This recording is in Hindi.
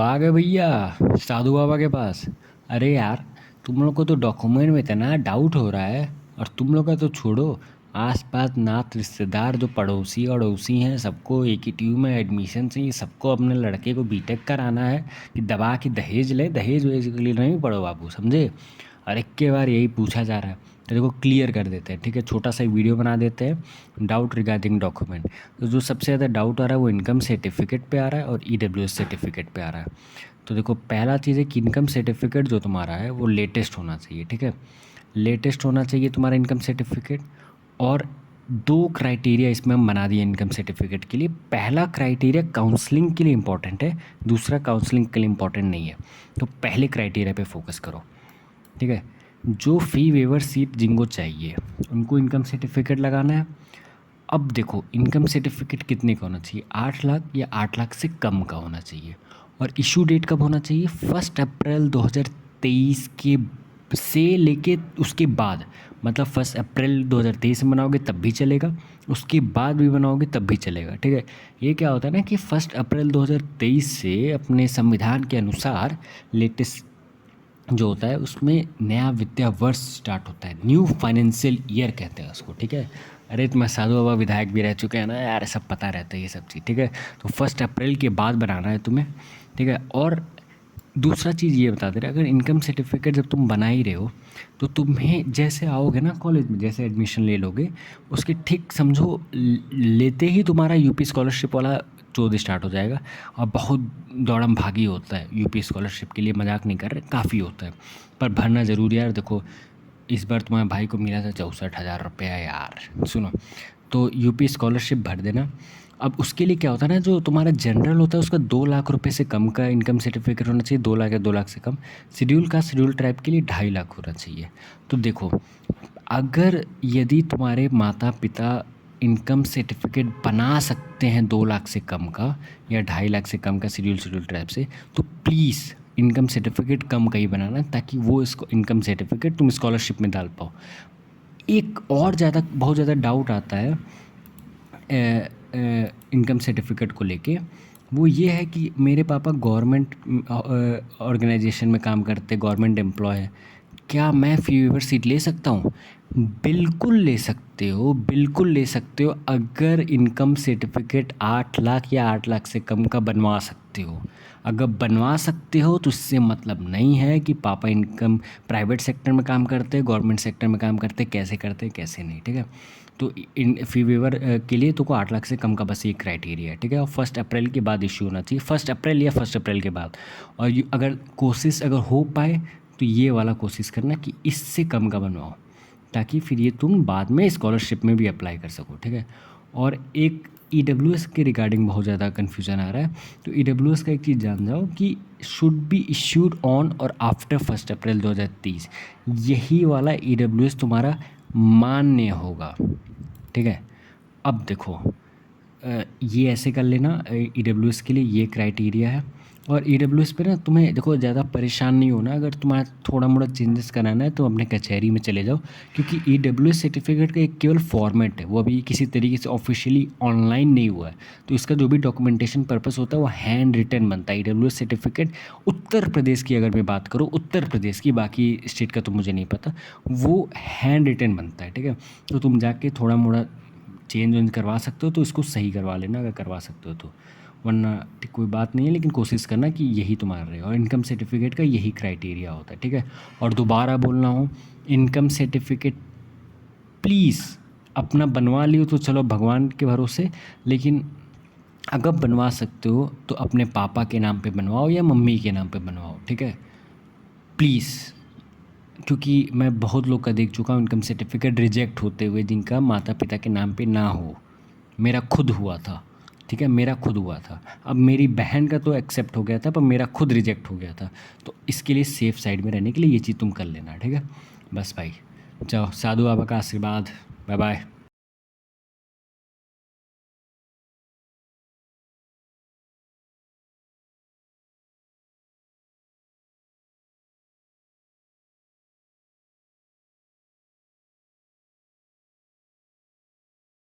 आ गए भैया साधु बाबा के पास। अरे यार, तुम लोग को तो डॉक्यूमेंट में इतना डाउट हो रहा है। और तुम लोग का तो छोड़ो, आसपास नात रिश्तेदार जो पड़ोसी अड़ोसी हैं सबको एक ही ट्यूब में एडमिशन चाहिए। सबको अपने लड़के को बीटेक कराना है कि दबा के दहेज ले। दहेज वहेज के लिए नहीं पड़ो बाबू, समझे। और एक के बार यही पूछा जा रहा है, तो देखो क्लियर कर देते हैं। ठीक है, छोटा सा वीडियो बना देते हैं, डाउट रिगार्डिंग डॉक्यूमेंट। तो जो सबसे ज़्यादा डाउट आ रहा है वो इनकम सर्टिफिकेट पे आ रहा है और ईडब्ल्यूएस सर्टिफिकेट पे आ रहा है। तो देखो, पहला चीज़ है कि इनकम सर्टिफिकेट जो तुम्हारा है वो लेटेस्ट होना चाहिए। ठीक है, लेटेस्ट होना चाहिए तुम्हारा इनकम सर्टिफिकेट। और दो क्राइटेरिया इसमें हम बना दिए इनकम सर्टिफिकेट के लिए। पहला क्राइटेरिया काउंसलिंग के लिए इंपॉर्टेंट है, दूसरा काउंसलिंग के लिए इंपॉर्टेंट नहीं है। तो पहले क्राइटेरिया पे फोकस करो। ठीक है, जो फ़ी वेवर सीट जिनको चाहिए उनको इनकम सर्टिफिकेट लगाना है। अब देखो, इनकम सर्टिफिकेट कितने का होना चाहिए, 8 लाख या 8 लाख से कम का होना चाहिए। और इशू डेट कब होना चाहिए, 1 अप्रैल 2023 के से लेके उसके बाद। मतलब 1 अप्रैल 2023 में बनाओगे तब भी चलेगा, उसके बाद भी बनाओगे तब भी चलेगा। ठीक है, ये क्या होता है ना कि 1 अप्रैल 2023 से अपने संविधान के अनुसार लेटेस्ट जो होता है उसमें नया वित्तीय वर्ष स्टार्ट होता है, न्यू फाइनेंशियल ईयर कहते हैं उसको। ठीक है, अरे तो मैं साधु बाबा विधायक भी रह चुके हैं ना यार, सब पता रहता है ये सब चीज़। ठीक है, तो 1 अप्रैल के बाद बनाना है तुम्हें। ठीक है, और दूसरा चीज़ ये बता दे रहा है, अगर इनकम सर्टिफिकेट जब तुम बना ही रहे हो तो तुम्हें जैसे आओगे ना कॉलेज में, जैसे एडमिशन ले लोगे उसके ठीक समझो लेते ही तुम्हारा यूपी स्कॉलरशिप वाला चौध स्टार्ट हो जाएगा। और बहुत दौड़म भागी होता है यूपी स्कॉलरशिप के लिए, मजाक नहीं कर रहे, काफ़ी होता है। पर भरना ज़रूरी है यार। देखो, इस बार तुम्हारे भाई को मिला था 64,000 रुपया यार, सुनो। तो यूपी स्कॉलरशिप भर देना। अब उसके लिए क्या होता है ना, जो तुम्हारा जनरल होता है उसका 2 लाख रुपए से कम का इनकम सर्टिफिकेट होना चाहिए, 2 लाख या 2 लाख से कम। शेड्यूल कास्ट शेड्यूल ट्राइब के लिए 2.5 लाख होना चाहिए। तो देखो, अगर यदि तुम्हारे माता पिता इनकम सर्टिफिकेट बना सकते हैं 2 लाख से कम का या 2.5 लाख से कम का शेड्यूल ट्राइब से, तो प्लीज़ इनकम सर्टिफिकेट कम का ही बनाना, ताकि वो इसको इनकम सर्टिफिकेट तुम स्कॉलरशिप में डाल पाओ। एक और बहुत ज़्यादा डाउट आता है इनकम सर्टिफिकेट को लेके, वो ये है कि मेरे पापा गवर्नमेंट ऑर्गेनाइजेशन में काम करते, गवर्नमेंट एम्प्लॉय है, क्या मैं फ़ी वेवर सीट ले सकता हूँ। बिल्कुल ले सकते हो, बिल्कुल ले सकते हो, अगर इनकम सर्टिफिकेट 8 लाख या 8 लाख से कम का बनवा सकते हो। अगर बनवा सकते हो तो इससे मतलब नहीं है कि पापा इनकम प्राइवेट सेक्टर में काम करते, गवर्नमेंट सेक्टर में काम करते, कैसे करते कैसे नहीं। ठीक है, तो इन फ़ी वेवर के लिए तो को 8 लाख से कम का बस ये क्राइटेरिया है। ठीक है, और 1 अप्रैल के बाद इशू होना चाहिए, 1 अप्रैल या 1 अप्रैल के बाद। और अगर कोशिश अगर हो पाए तो ये वाला कोशिश करना कि इससे कम का बनवाओ, ताकि फिर ये तुम बाद में स्कॉलरशिप में भी अप्लाई कर सको। ठीक है, और एक ईडब्ल्यूएस के रिगार्डिंग बहुत ज़्यादा कन्फ्यूज़न आ रहा है। तो ईडब्ल्यूएस का एक चीज़ जान जाओ कि शुड बी इश्यूड ऑन और आफ्टर 1 अप्रैल 2023। यही वाला ईडब्ल्यूएस तुम्हारा मान्य होगा। ठीक है, अब देखो, ये ऐसे कर लेना, ईडब्ल्यूएस के लिए ये क्राइटेरिया है। और ईडब्ल्यूएस पे ना तुम्हें देखो ज़्यादा परेशान नहीं होना, अगर तुम्हारा थोड़ा मोड़ा चेंजेस कराना है तो अपने कचहरी में चले जाओ, क्योंकि ईडब्ल्यूएस सर्टिफिकेट का एक केवल फॉर्मेट है, वो अभी किसी तरीके से ऑफिशियली ऑनलाइन नहीं हुआ है। तो इसका जो भी डॉक्यूमेंटेशन पर्पस होता है वो हैंड रिटन बनता है। ईडब्ल्यूएस सर्टिफिकेट उत्तर प्रदेश की अगर मैं बात करूँ, उत्तर प्रदेश की, बाकी स्टेट का तो मुझे नहीं पता, वो हैंड रिटन बनता है। ठीक है, तो तुम जाके थोड़ा मोड़ा चेंज वेंज करवा सकते हो तो इसको सही करवा लेना, अगर करवा सकते हो तो, वरना कोई बात नहीं है। लेकिन कोशिश करना कि यही तुम्हारा रहे, और इनकम सर्टिफिकेट का यही क्राइटेरिया होता है। ठीक है, और दोबारा बोल रहा हूँ, इनकम सर्टिफिकेट प्लीज़ अपना बनवा लियो तो चलो भगवान के भरोसे, लेकिन अगर बनवा सकते हो तो अपने पापा के नाम पे बनवाओ या मम्मी के नाम पे बनवाओ। ठीक है, प्लीज़, क्योंकि मैं बहुत लोग का देख चुका हूँ इनकम सर्टिफिकेट रिजेक्ट होते हुए जिनका माता पिता के नाम पे ना हो। मेरा खुद हुआ था। ठीक है, मेरा खुद हुआ था। अब मेरी बहन का तो एक्सेप्ट हो गया था, पर मेरा खुद रिजेक्ट हो गया था। तो इसके लिए सेफ़ साइड में रहने के लिए ये चीज़ तुम कर लेना। ठीक है, बस भाई, जाओ, साधु बाबा का आशीर्वाद, बाय बाय।